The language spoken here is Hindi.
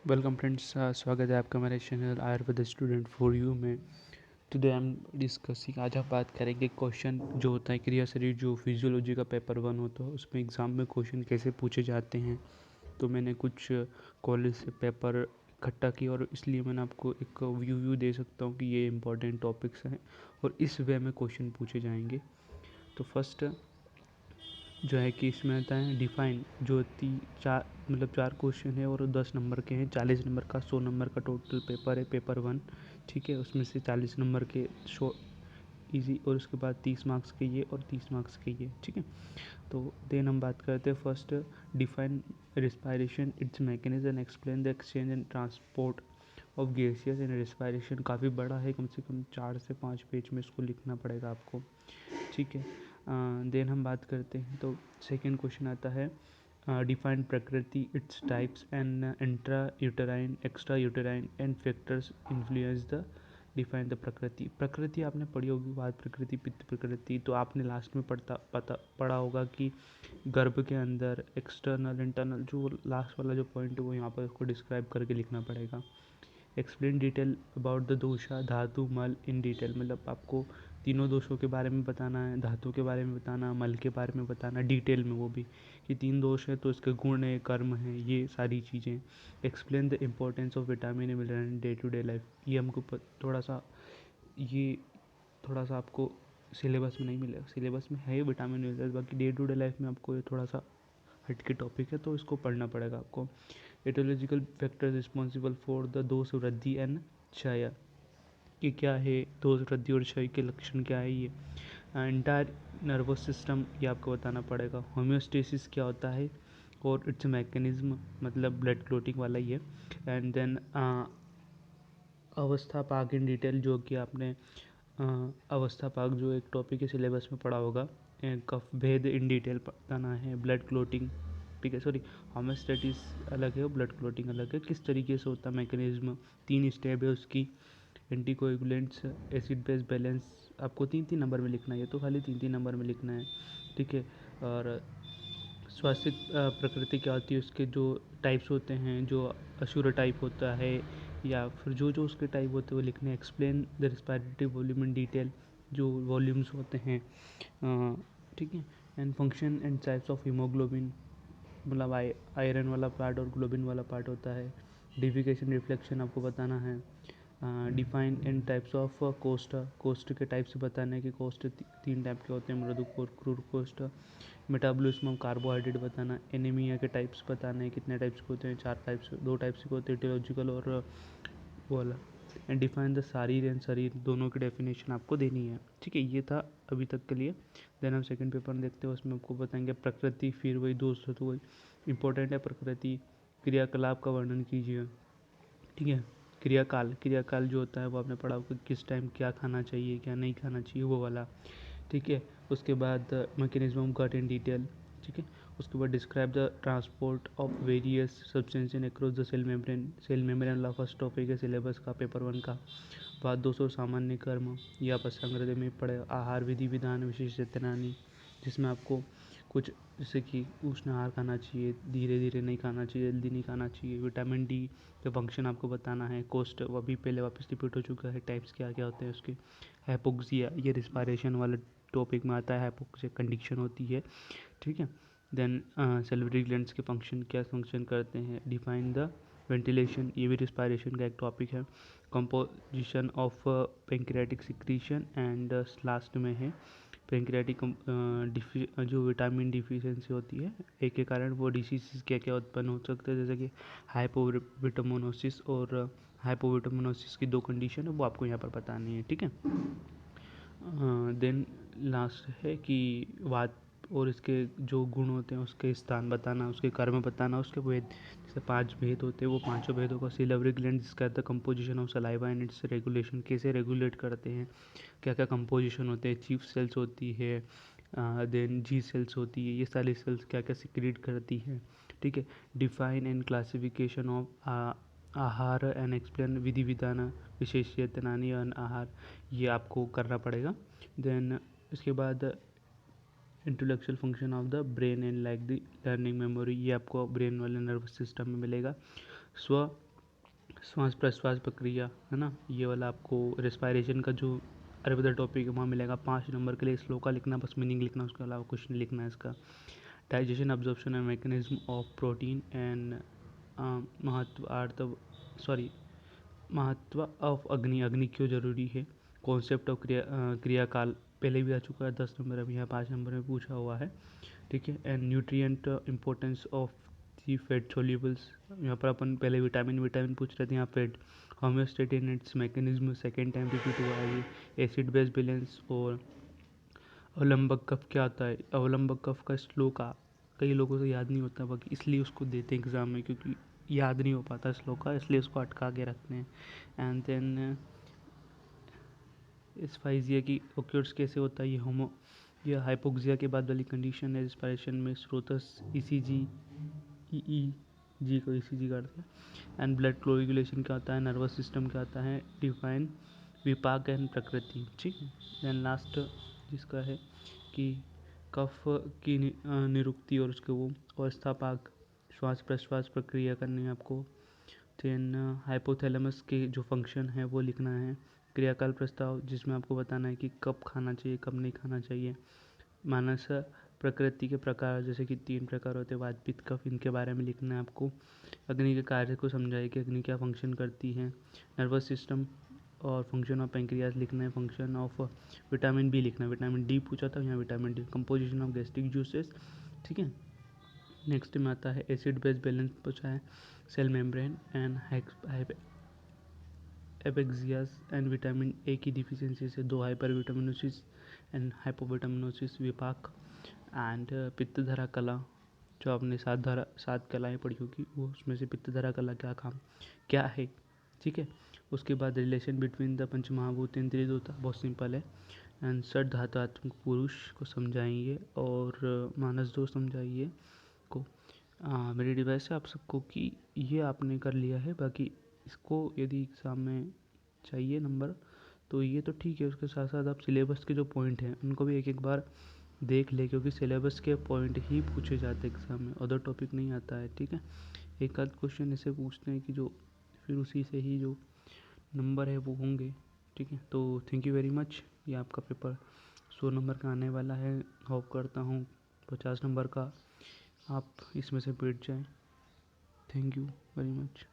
वेलकम फ्रेंड्स, स्वागत है आपका हमारे channel Ayurveda student for you में। Today I am discussing. आज हम बात करेंगे क्वेश्चन जो होता है क्रिया शरीर, जो फिजियोलॉजी का पेपर 1 होता है उसमें एग्ज़ाम में क्वेश्चन कैसे पूछे जाते हैं। तो मैंने कुछ कॉलेज से पेपर इकट्ठा किया और इसलिए मैंने आपको एक व्यू दे सकता हूँ कि ये इंपॉर्टेंट टॉपिक्स हैं और इस वे में क्वेश्चन पूछे जाएंगे। तो फर्स्ट जो है कि इसमें आता है डिफाइन, जो चार चार क्वेश्चन है और 10 नंबर के हैं। 40 नंबर का 100 नंबर का टोटल पेपर है, पेपर 1। ठीक है, उसमें से 40 नंबर के शो इजी और उसके बाद 30 मार्क्स के ये और 30 मार्क्स के ये। ठीक है, तो देन हम बात करते हैं first, define respiration, it's mechanism, explain the exchange and transport of gaseous in respiration. काफ़ी बड़ा है, कम से कम 4 से 5 पेज में इसको लिखना पड़ेगा आपको। ठीक है, देन हम बात करते हैं तो सेकेंड क्वेश्चन आता है डिफाइन प्रकृति, its types and intra uterine, extra uterine and factors influence the define the प्रकृति। प्रकृति आपने पढ़ी होगी, वात प्रकृति, पित्त प्रकृति। तो आपने लास्ट में पढ़ा होगा कि गर्भ के अंदर एक्सटर्नल इंटरनल, जो लास्ट वाला जो पॉइंट है वो यहाँ पर उसको डिस्क्राइब करके लिखना पड़ेगा। एक्सप्लेन डिटेल अबाउट द दोषा, धातु, मल इन डिटेल। आपको तीनों दोषों के बारे में बताना है, धातु के बारे में बताना, मल के बारे में बताना, डिटेल में वो भी कि 3 दोष है तो इसके गुण है, कर्म है, ये सारी चीज़ें। Explain the importance of vitamin mineral in day to day life. ये हमको थोड़ा सा ये थोड़ा सा आपको सिलेबस में नहीं मिलेगा। सिलेबस में है विटामिन मिनरल, बाकी डे टू डे लाइफ में आपको ये थोड़ा सा हट के टॉपिक है तो इसको पढ़ना पड़ेगा आपको। Aetiological factors responsible for the दोष वृद्धि एंड क्षय। ये क्या है, दोष वृद्धि और क्षय के लक्षण क्या है। ये एंटायर नर्वस सिस्टम, ये आपको बताना पड़ेगा। होम्योस्टेसिस क्या होता है और इट्स मैकेनिज्म, ब्लड क्लोटिंग वाला ही है। एंड देन अवस्था पाक इन डिटेल, जो कि आपने अवस्था पाक जो एक टॉपिक है सिलेबस में पढ़ा होगा। कफ भेद इन डिटेल बताना है। ब्लड क्लोटिंग, ठीक है, सॉरी, होम्योस्टेटिस अलग है और ब्लड क्लोटिंग अलग है। किस तरीके से होता है मैकेनिज्म, 3 स्टेप है उसकी। एंटीकोएगुलेंट्स, एसिड बेस बैलेंस, आपको 3-3 नंबर में लिखना है, ये तो खाली 3-3 नंबर में लिखना है। ठीक है, और स्वास्थ्य प्रकृति क्या होती है, उसके जो टाइप्स होते हैं, जो अशुर टाइप होता है या फिर जो जो उसके टाइप होते हैं वो लिखने। Explain the respiratory volume in detail, जो वॉल्यूम्स होते हैं। ठीक है, and function and types of haemoglobin, iron वाला पार्ट और ग्लोबिन वाला पार्ट होता है। डिफिकेशन रिफ्लेक्शन आपको बताना है। Define and types of cost, cost के टाइप्स बताने कि कोस्ट 3 टाइप के होते हैं, मृदु cost, crude cost. Metabolism of carbohydrate बताना। एनीमिया के टाइप्स बताने, कितने टाइप्स के होते हैं, 4 टाइप्स, 2 टाइप्स के होते हैं, टियोलॉजिकल और वो वाला। एंड डिफाइन द शारीर एंड शरीर, दोनों की डेफिनेशन आपको देनी है। ठीक है, ये था अभी तक के लिए। देन हम सेकंड पेपर में देखते हैं, उसमें आपको बताएंगे प्रकृति, फिर वही दोस्तों, तो वही इंपॉर्टेंट है प्रकृति। क्रियाकलाप का वर्णन कीजिए। ठीक है, क्रियाकाल, क्रियाकाल जो होता है वो आपने पढ़ा होगा, किस टाइम क्या खाना चाहिए, क्या नहीं खाना चाहिए, वो वाला। ठीक है, उसके बाद mechanism of gut in detail. ठीक है, उसके बाद describe the transport of various substance in across the cell membrane. Cell membrane वाला फर्स्ट टॉपिक है सिलेबस का पेपर 1 का। बाद 200 सामान्य कर्म, ये आप संग्रह में पढ़े। आहार विधि विधान विशेष चेतनानी, जिसमें आपको कुछ जैसे कि उष्ण आहार खाना चाहिए, धीरे धीरे नहीं खाना चाहिए, जल्दी नहीं खाना चाहिए। विटामिन डी का फंक्शन आपको बताना है। कोस्ट वो अभी पहले वापस रिपीट हो चुका है, टाइप्स क्या क्या होते हैं उसके। हाइपोक्सिया, ये रिस्पायरेशन वाला टॉपिक में आता है, हाइपोक्सिया कंडीशन होती है। ठीक है, देन सेलिब्री ग्लैंड्स के फंक्शन क्या फंक्शन करते हैं। डिफाइन द वेंटिलेशन, ये भी रिस्पायरेशन का एक टॉपिक है। Composition of pancreatic secretion and last में है पेंक्रियाटिक जो विटामिन डिफिशियंसी होती है एक के कारण वो डिसीज क्या क्या उत्पन्न हो सकते हैं, जैसे कि हाइपोविटामिनोसिस और हाइपोविटामिनोसिस की 2 कंडीशन है, वो आपको यहाँ पर बतानी है। ठीक है, देन लास्ट है कि वात और इसके जो गुण होते हैं उसके स्थान बताना, उसके कर्म बताना, उसके भेद, जैसे 5 भेद होते हैं वो पांचों भेदों का। सिलेवरी ग्लैंड जिसका the composition of saliva and it's regulation, कैसे रेगुलेट करते हैं, क्या क्या कंपोजिशन होते हैं। चीफ सेल्स होती है, देन जी सेल्स होती है, ये सारी सेल्स क्या क्या सिक्रीट करती है। ठीक है, डिफाइन एंड क्लासिफिकेशन ऑफ आहार एंड एक्सप्लेन विधि विधान विशेष चेतनानी एंड आहार, ये आपको करना पड़ेगा। देन इसके बाद intellectual function of the brain and like the learning memory, ये आपको ब्रेन वाले नर्वस सिस्टम में मिलेगा। स्व श्वास प्रश्वास प्रक्रिया है ना, ये वाला आपको रेस्पायरेशन का जो अरविंद टॉपिक है वहाँ मिलेगा 5 नंबर के लिए। श्लोका लिखना, बस मीनिंग लिखना, उसके अलावा कुछ नहीं लिखना है इसका। Digestion absorption and mechanism of protein and महत्व ऑफ अग्नि, अग्नि क्यों जरूरी है। कॉन्सेप्ट ऑफ क्रियाकाल पहले भी आ चुका है 10 नंबर, अभी यहाँ 5 नंबर में पूछा हुआ है, ठीक है। And nutrient importance of the fat solubles, यहाँ पर अपन पहले विटामिन पूछ रहे थे, यहाँ fat. Homeostasis and its mechanism second time repeat हुआ है ये। एसिड बेस बैलेंस और अवलंबक कफ क्या आता है। अवलंबक कफ का श्लोका कई लोगों से याद नहीं होता, बाकी इसलिए उसको देते हैं एग्जाम में, क्योंकि याद नहीं हो पाता श्लोका, इसलिए उसको अटका के रखते हैं। एंड देन एस्फाइजिया की ओक्योर्स कैसे होता है ये हाइपोक्सिया के बाद वाली कंडीशन है। रिस्पायरेशन में स्रोतस ईसीजी, ईईजी को ईसीजी करते हैं। एंड ब्लड फ्लो रेगुलेशन क्या होता है, नर्वस सिस्टम क्या होता है, डिफाइन विपाक एंड प्रकृति, ठीक है। देन लास्ट जिसका है कि कफ की निरुक्ति और उसके वो अवस्थापाक, श्वास प्रश्वास प्रक्रिया करनी है आपको। देन हाइपोथैलेमस के जो फंक्शन है वो लिखना है। क्रियाकाल प्रस्ताव जिसमें आपको बताना है कि कब खाना चाहिए कब नहीं खाना चाहिए। मानस प्रकृति के प्रकार, जैसे कि 3 प्रकार होते हैं, वात पित्त कफ, इनके बारे में लिखना है आपको। अग्नि के कार्य को समझाइए कि अग्नि क्या फंक्शन करती है। नर्वस सिस्टम और फंक्शन ऑफ पेंक्रियाज लिखना है। फंक्शन ऑफ विटामिन बी लिखना है, विटामिन डी पूछा था, यहाँ vitamin D. Composition of gastric juices, ठीक है। नेक्स्ट में आता है एसिड बेस बैलेंस पूछा है, सेल मेम्ब्रेन एंड एपेक्सियास एंड विटामिन ए की डिफिशियंसी से 2 हाइपर विटामिनोसिस एंड हाइपोविटामिनोसिस विपाक। एंड पित्तधरा कला, जो आपने 7 कलाएँ पढ़ी होगी, वो उसमें से पित्तधरा कला क्या है, ठीक है। उसके बाद रिलेशन बिटवीन द पंचमहाभूत एंड त्रिदोता, बहुत सिंपल है। एंड षड धातुआत्मक पुरुष को समझाइए और मानस दोष समझाइए को। मेरी डिवाइस है आप सबको कि ये आपने कर लिया है, बाकी इसको यदि एग्ज़ाम में चाहिए नंबर तो ये तो ठीक है, उसके साथ साथ आप सिलेबस के जो पॉइंट हैं उनको भी एक एक बार देख ले, क्योंकि सिलेबस के पॉइंट ही पूछे जाते हैं एग्ज़ाम में, अदर टॉपिक नहीं आता है, ठीक है। एक आध क्वेश्चन ऐसे पूछते हैं कि जो फिर उसी से ही जो नंबर है वो होंगे, ठीक है। तो थैंक यू वेरी मच। ये आपका पेपर 100 नंबर का आने वाला है, होप करता हूँ 50 नंबर का आप इसमें से बैठ जाएं। Thank you very much.